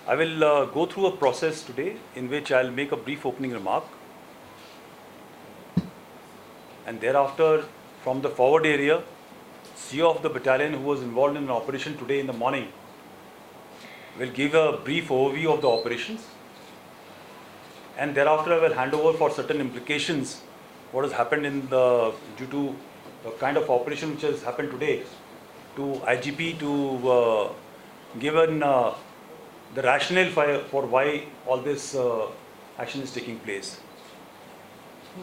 I will go through a process today in which I'll make a brief opening remark, and thereafter from the forward area, CO of the battalion who was involved in an operation today in the morning will give a brief overview of the operations, and thereafter I will hand over for certain implications what has happened due to the kind of operation which has happened today to IGP to given the rationale for why all this action is taking place.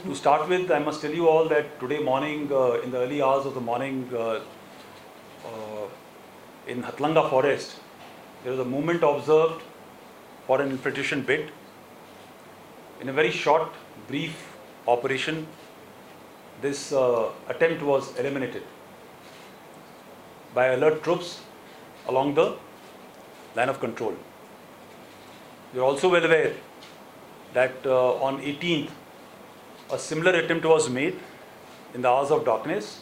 To start with, I must tell you all that today morning, in the early hours of the morning, in Hatlanga forest, there was a movement observed for an infiltration bid. In a very short, brief operation, this attempt was eliminated by alert troops along the line of control. You are also well aware that on 18th, a similar attempt was made in the hours of darkness,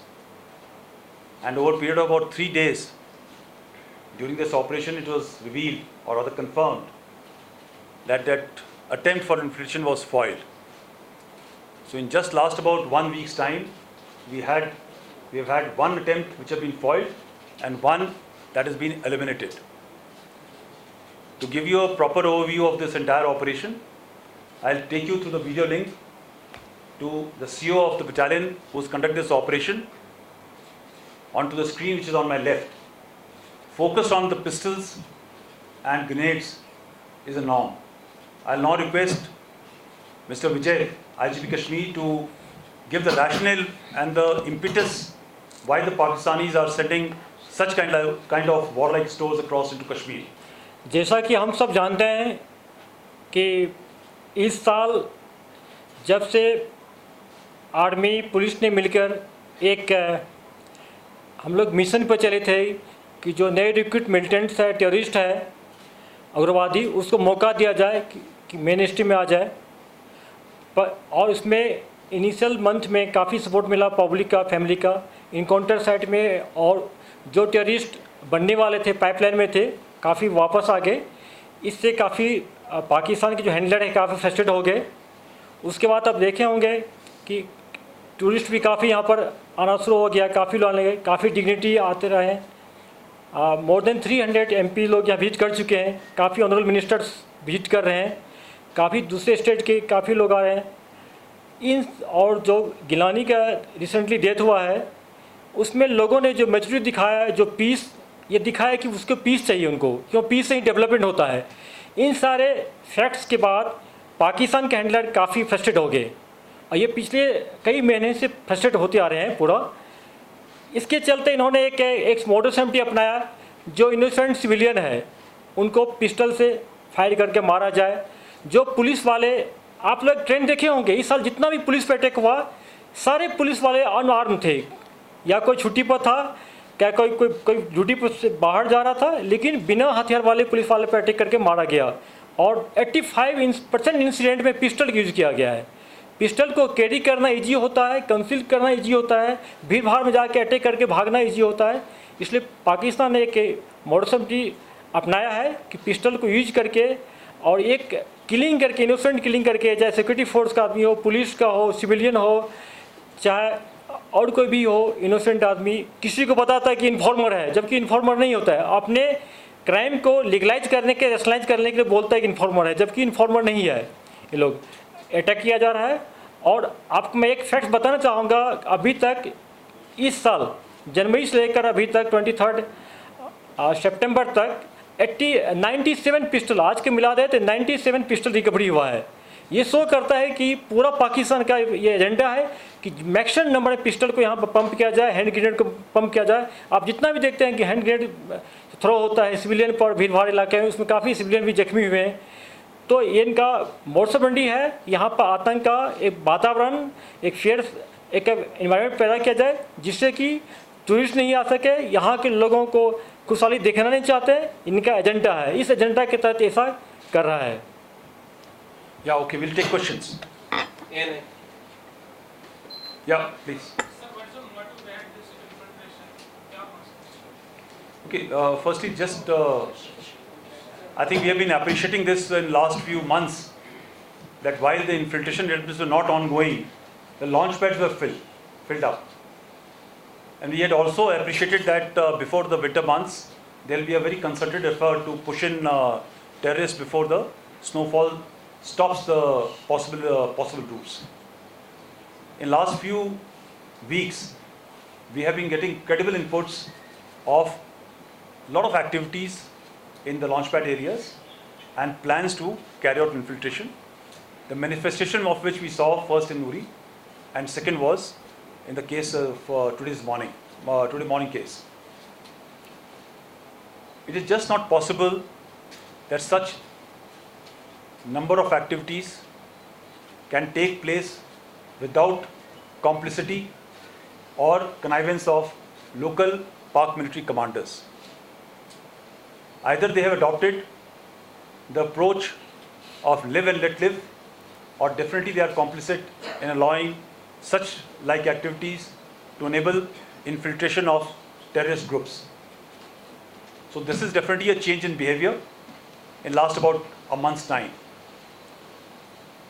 and over a period of about 3 days, during this operation it was revealed, or rather confirmed, that attempt for infiltration was foiled. So in just last about 1 week's time, we have had one attempt which has been foiled and one that has been eliminated. To give you a proper overview of this entire operation, I'll take you through the video link to the CO of the battalion who's conducted this operation onto the screen which is on my left. Focus on the pistols and grenades is a norm. I'll now request Mr. Vijay, IGP Kashmir, to give the rationale and the impetus why the Pakistanis are sending such kind of warlike stores across into Kashmir. जैसा कि हम सब जानते हैं कि इस साल जब से आर्मी पुलिस ने मिलकर एक हम लोग मिशन पर चले थे कि जो नए रिक्रूट मिलिटेंट्स है, टेररिस्ट है, उग्रवादी, उसको मौका दिया जाए कि मेन स्ट्रीम में आ जाए। और इसमें इनिशियल मंथ में काफ़ी सपोर्ट मिला पब्लिक का, फैमिली का, इनकाउंटर साइट में, और जो टेररिस्ट बनने वाले थे पाइपलाइन में थे काफ़ी वापस आ गए। इससे काफ़ी पाकिस्तान के जो हैंडलर है काफ़ी फ्रस्ट्रेट हो गए। उसके बाद आप देखे होंगे कि टूरिस्ट भी काफ़ी यहाँ पर आना शुरू हो गया, काफ़ी लोग आने लगे, काफ़ी डिग्निटी आते रहे। मोर देन 300 MP लोग यहाँ विजिट कर चुके हैं, काफ़ी ऑनरेबल मिनिस्टर्स विजिट कर रहे हैं, काफ़ी दूसरे स्टेट के काफ़ी लोग आ रहे हैं। और जो गिलानी का रिसेंटली डेथ हुआ है उसमें लोगों ने जो मैच्योरिटी दिखाया है, जो पीस ये दिखाया कि उसको पीस चाहिए उनको, क्यों पीस से ही डेवलपमेंट होता है। इन सारे फैक्ट्स के बाद पाकिस्तान के हैंडलर काफ़ी फ्रस्ट्रेट हो गए, और ये पिछले कई महीने से फ्रस्ट्रेट होते आ रहे हैं पूरा। इसके चलते इन्होंने एक मॉडस एम्प्टी अपनाया, जो इनोसेंट सिविलियन है उनको पिस्टल से फायर करके मारा जाए। जो पुलिस वाले, आप लोग ट्रेंड देखे होंगे, इस साल जितना भी पुलिस पर अटैक हुआ सारे पुलिस वाले अनआर्म थे, या कोई छुट्टी पर था, क्या कोई ड्यूटी पर से बाहर जा रहा था, लेकिन बिना हथियार वाले पुलिस वाले पर अटैक करके मारा गया। और 85% इंसिडेंट में पिस्टल यूज़ किया गया है। पिस्टल को कैरी करना इजी होता है, कंसील करना इजी होता है, भीड़ भाड़ में जाके अटैक करके भागना इजी होता है। इसलिए पाकिस्तान ने एक मॉडस ऑपरेंडी अपनाया है कि पिस्टल को यूज करके और एक किलिंग करके, इनोसेंट किलिंग करके, चाहे सिक्योरिटी फोर्स का आदमी हो, पुलिस का हो, सिविलियन हो, चाहे और कोई भी हो, इनोसेंट आदमी किसी को बताता है कि इन्फॉर्मर है, जबकि इन्फॉर्मर नहीं होता है। अपने क्राइम को लीगलाइज करने के, रेशनलाइज करने के लिए बोलता है कि इन्फॉर्मर है, जबकि इन्फॉर्मर नहीं है। ये लोग अटैक किया जा रहा है। और आपको मैं एक फैक्ट बताना चाहूँगा, अभी तक इस साल जनवरी से लेकर अभी तक 23 सितंबर तक 97 पिस्टल, आज के मिला दे तो 97 पिस्टल रिकवरी हुआ है। ये शो करता है कि पूरा पाकिस्तान का ये एजेंडा है कि मैक्सिमम नंबर में पिस्टल को यहाँ पर पंप किया जाए, हैंड ग्रेनेड को पंप किया जाए। आप जितना भी देखते हैं कि हैंड ग्रेनेड थ्रो होता है सिविलियन पर, भीड़ भाड़ इलाके में, उसमें काफ़ी सिविलियन भी जख्मी हुए हैं। तो ये इनका मॉडस ऑपरेंडी है, यहाँ पर आतंक का एक वातावरण, एक फेयर एक एनवायरनमेंट पैदा किया जाए जिससे कि टूरिस्ट नहीं आ सके, यहाँ के लोगों को खुशहाली देखना नहीं चाहते। इनका एजेंडा है, इस एजेंडा के तहत ऐसा कर रहा है। Yeah, okay, we'll take questions. Yeah, please. Okay, firstly, just I think we have been appreciating this in last few months, that while the infiltration attempts were not ongoing, the launch pads were filled up. And we had also appreciated that before the winter months, there will be a very concerted effort to push in terrorists before the snowfall stops the possible routes. In last few weeks, we have been getting credible inputs of a lot of activities in the launchpad areas and plans to carry out infiltration. The manifestation of which we saw first in Uri, and second was in the case of today morning case. It is just not possible that such number of activities can take place without complicity or connivance of local Pak military commanders. Either they have adopted the approach of live and let live, or definitely they are complicit in allowing such like activities to enable infiltration of terrorist groups. So this is definitely a change in behavior in last about a month's time.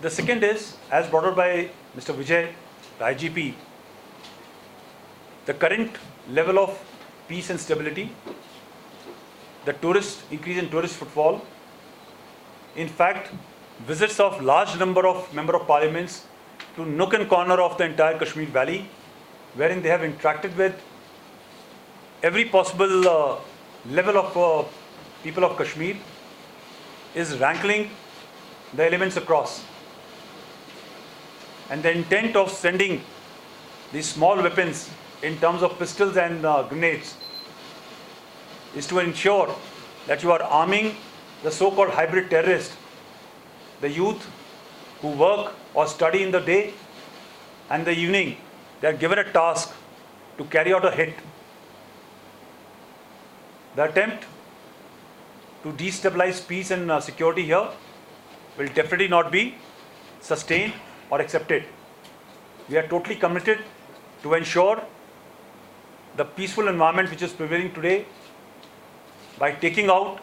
The second is, as brought out by Mr. Vijay, the IGP, the current level of peace and stability, the increase in tourist footfall, in fact, visits of large number of member of parliaments to nook and corner of the entire Kashmir Valley, wherein they have interacted with every possible level of people of Kashmir, is rankling the elements across. And the intent of sending these small weapons in terms of pistols and grenades is to ensure that you are arming the so-called hybrid terrorist, the youth who work or study in the day, and the evening they are given a task to carry out a hit. The attempt to destabilize peace and security here will definitely not be sustained or accepted. We are totally committed to ensure the peaceful environment which is prevailing today by taking out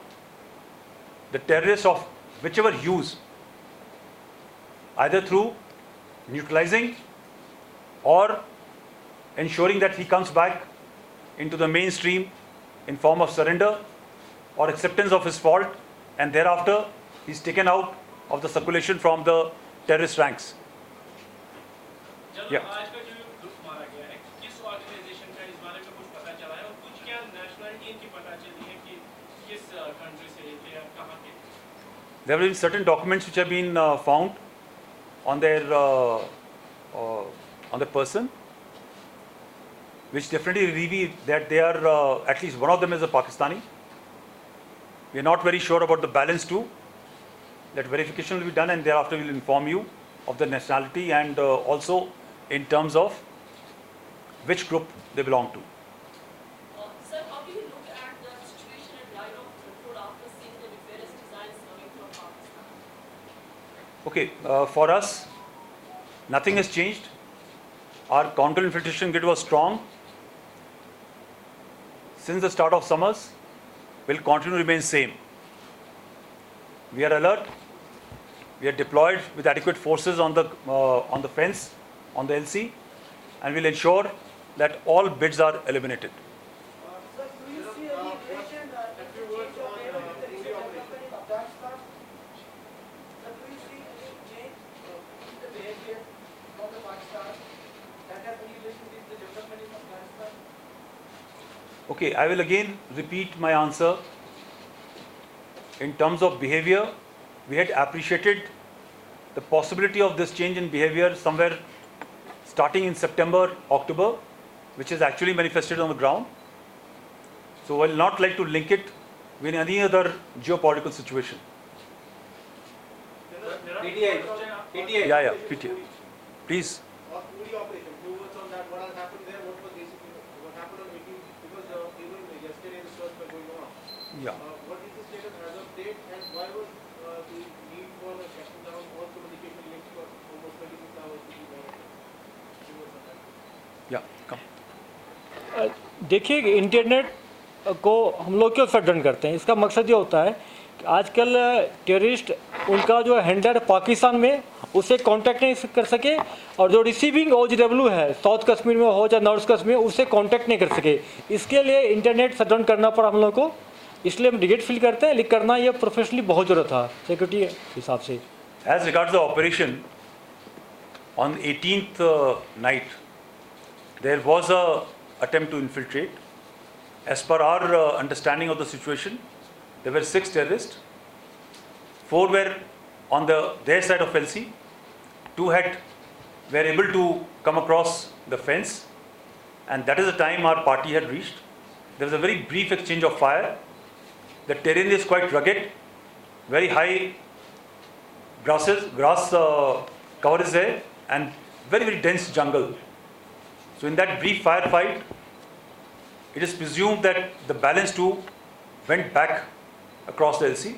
the terrorists of whichever hues, either through neutralizing or ensuring that he comes back into the mainstream in form of surrender or acceptance of his fault, and thereafter he's taken out of the circulation from the terrorist ranks. General, आज का जो group मारा गया है, किस organisation का, इस बारे में कुछ पता चला है और कुछ क्या नेशनलिटी इनकी पता चली है कि किस कंट्री से थे या कहाँ के? There have been certain documents which have been found on their person, which definitely reveal that they are at least one of them is a Pakistani. We are not very sure about the balance too. That verification will be done, and thereafter we will inform you of the nationality and also in terms of which group they belong to. Sir, how do you look at the situation in light of Tripura after seeing the nefarious designs coming from Pakistan? Okay, for us, nothing has changed. Our counter-infiltration grid was strong since the start of summers. Will continue to remain same. We are alert. We are deployed with adequate forces on the fence, on the LC, and will ensure that all bids are eliminated. Sir, do you see any relation if you change your name with the recent development in Afghanistan? Sir, do you see any change in the behavior from the Pakistan that has any relation with the development in Afghanistan? Okay, I will again repeat my answer. In terms of behavior, we had appreciated the possibility of this change in behavior somewhere starting in September, October, which is actually manifested on the ground. So I will not like to link it with any other geopolitical situation. PTI. Yeah, PTI. Please. Uri operation, few words on that, what has happened there, what was basically, what happened on 18th, because even yesterday the search was going on. Yeah. What is the status as of date, and why was the need for shutting down all communication links for almost 26 hours to be monitored? Few words on that. Yeah, come. देखिए, internet को हम लोग क्यों shutdown करते हैं? इसका मकसद ये होता है आजकल टेररिस्ट उनका जो हैंडलर पाकिस्तान में उससे कांटेक्ट नहीं कर सके, और जो रिसीविंग OGW है साउथ कश्मीर में हो या नॉर्थ कश्मीर में उससे कांटेक्ट नहीं कर सके। इसके लिए इंटरनेट शट डाउन करना पड़ा हम लोग को, इसलिए हम रिग्रेट फील करते हैं, लेकिन करना ये प्रोफेशनली बहुत ज़रूरत था सिक्योरिटी के हिसाब से। As regards the operation, on 18th night, there was a attempt to infiltrate. As per our understanding of the situation, there were 6 terrorists. 4 were on their side of LC. 2 were able to come across the fence, and that is the time our party had reached. There was a very brief exchange of fire. The terrain is quite rugged, very high grass cover is there, and very dense jungle. So in that brief firefight, it is presumed that the balance 2 went back across the LC,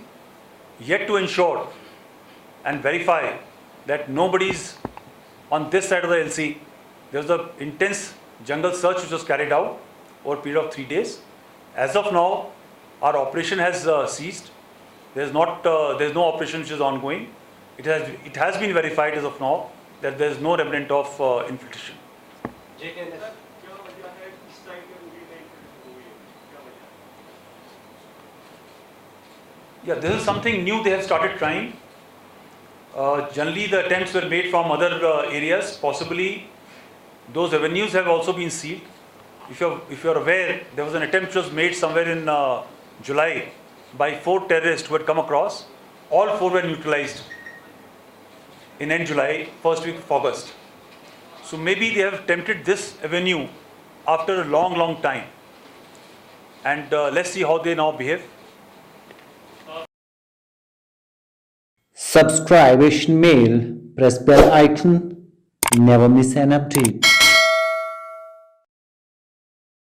yet to ensure and verify that nobody's on this side of the LC. There was an intense jungle search which was carried out over a period of 3 days. As of now, our operation has ceased. There is no operation which is ongoing. It has been verified as of now that there is no remnant of infiltration. Yeah, this is something new they have started trying. Generally, the attempts were made from other areas. Possibly, those avenues have also been sealed. If you're aware, there was an attempt which was made somewhere in July by 4 terrorists who had come across. All 4 were neutralized in end July, first week of August. So maybe they have attempted this avenue after a long time. And let's see how they now behave. Subscribe Asian Mail, press bell icon, never miss an update.